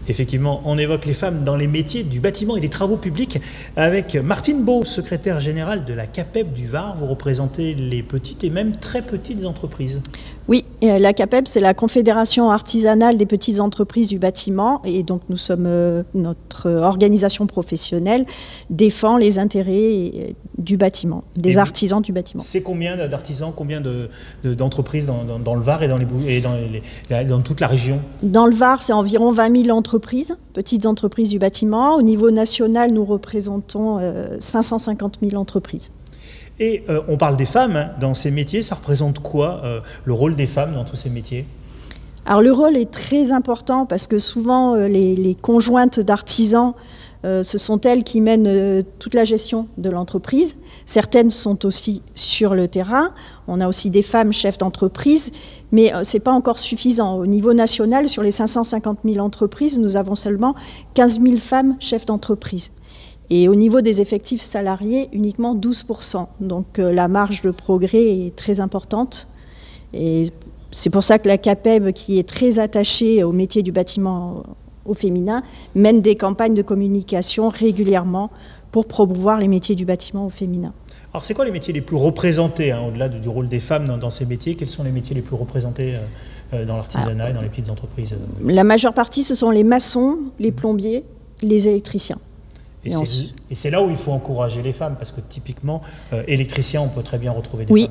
Effectivement, on évoque les femmes dans les métiers du bâtiment et des travaux publics avec Martine Beau, secrétaire générale de la CAPEB du Var. Vous représentez les petites et même très petites entreprises. Oui, la CAPEB, c'est la Confédération artisanale des petites entreprises du bâtiment. Et donc, nous sommes, notre organisation professionnelle défend les intérêts du bâtiment, des artisans du bâtiment. C'est combien d'artisans, combien d'entreprises dans le Var et dans toute la région? Dans le Var, c'est environ 20 000 entreprises, petites entreprises du bâtiment. Au niveau national, nous représentons 550 000 entreprises. Et on parle des femmes dans ces métiers. Ça représente quoi, le rôle des femmes dans tous ces métiers? Alors le rôle est très important parce que souvent les conjointes d'artisans, ce sont elles qui mènent toute la gestion de l'entreprise. Certaines sont aussi sur le terrain. On a aussi des femmes chefs d'entreprise, mais ce n'est pas encore suffisant. Au niveau national, sur les 550 000 entreprises, nous avons seulement 15 000 femmes chefs d'entreprise. Et au niveau des effectifs salariés, uniquement 12%. Donc la marge de progrès est très importante. Et c'est pour ça que la CAPEB, qui est très attachée au métier du bâtiment au féminin, mène des campagnes de communication régulièrement pour promouvoir les métiers du bâtiment au féminin. Alors c'est quoi les métiers les plus représentés, au-delà du rôle des femmes dans ces métiers? Quels sont les métiers les plus représentés dans l'artisanat et dans les petites entreprises? La majeure partie, ce sont les maçons, les plombiers, les électriciens. Et c'est là où il faut encourager les femmes, parce que typiquement, électriciens, on peut très bien retrouver des femmes. Oui,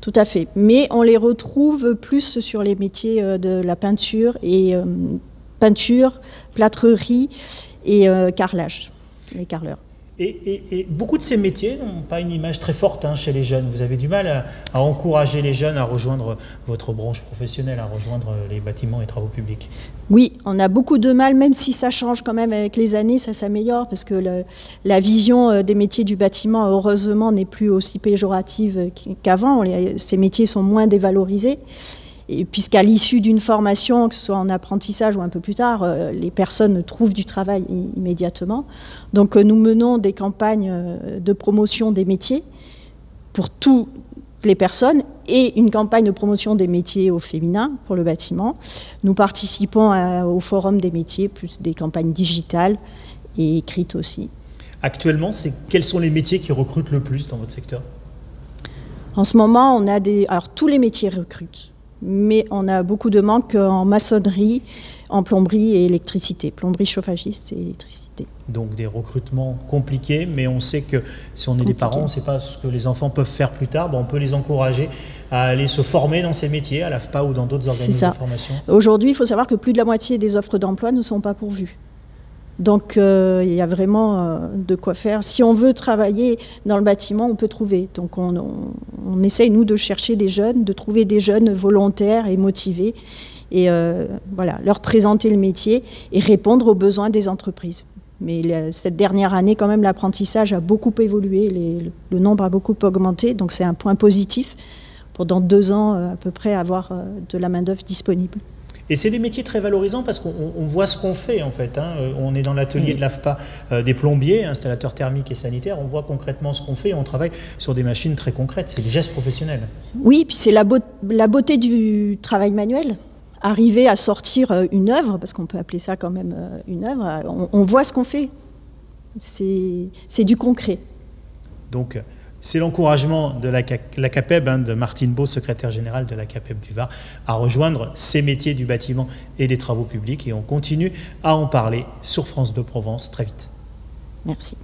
tout à fait. Mais on les retrouve plus sur les métiers de la peinture, peinture, plâtrerie et carrelage, les carreleurs. Et beaucoup de ces métiers n'ont pas une image très forte chez les jeunes. Vous avez du mal à encourager les jeunes à rejoindre votre branche professionnelle, à rejoindre les bâtiments et travaux publics. Oui, on a beaucoup de mal, même si ça change quand même avec les années, ça s'améliore, parce que la vision des métiers du bâtiment, heureusement, n'est plus aussi péjorative qu'avant. Ces métiers sont moins dévalorisés. Et puisqu'à l'issue d'une formation, que ce soit en apprentissage ou un peu plus tard, les personnes trouvent du travail immédiatement. Donc nous menons des campagnes de promotion des métiers pour toutes les personnes et une campagne de promotion des métiers au féminin pour le bâtiment. Nous participons au Forum des métiers, plus des campagnes digitales et écrites aussi. Actuellement, quels sont les métiers qui recrutent le plus dans votre secteur? En ce moment, on a alors tous les métiers recrutent. Mais on a beaucoup de manques en maçonnerie, en plomberie et électricité, plomberie chauffagiste et électricité. Donc des recrutements compliqués, mais on sait que si on est des parents, on ne sait pas ce que les enfants peuvent faire plus tard, on peut les encourager à aller se former dans ces métiers, à l'AFPA ou dans d'autres organismes de formation. Aujourd'hui, il faut savoir que plus de la moitié des offres d'emploi ne sont pas pourvues. Donc il y a vraiment de quoi faire. Si on veut travailler dans le bâtiment, on peut trouver. Donc on essaye, nous, de chercher des jeunes, de trouver des jeunes volontaires et motivés et voilà, leur présenter le métier et répondre aux besoins des entreprises. Mais cette dernière année, quand même, l'apprentissage a beaucoup évolué, le nombre a beaucoup augmenté, donc c'est un point positif pour dans 2 ans à peu près avoir de la main-d'œuvre disponible. Et c'est des métiers très valorisants parce qu'on voit ce qu'on fait en fait. On est dans l'atelier de l'AFPA des plombiers, installateurs thermiques et sanitaires. On voit concrètement ce qu'on fait et on travaille sur des machines très concrètes. C'est des gestes professionnels. Oui, puis c'est la beauté du travail manuel. Arriver à sortir une œuvre, parce qu'on peut appeler ça quand même une œuvre, on voit ce qu'on fait. C'est du concret. Donc, c'est l'encouragement de la CAPEB, de Martine Beau, secrétaire générale de la CAPEB du Var, à rejoindre ces métiers du bâtiment et des travaux publics. Et on continue à en parler sur France 2 Provence très vite. Merci.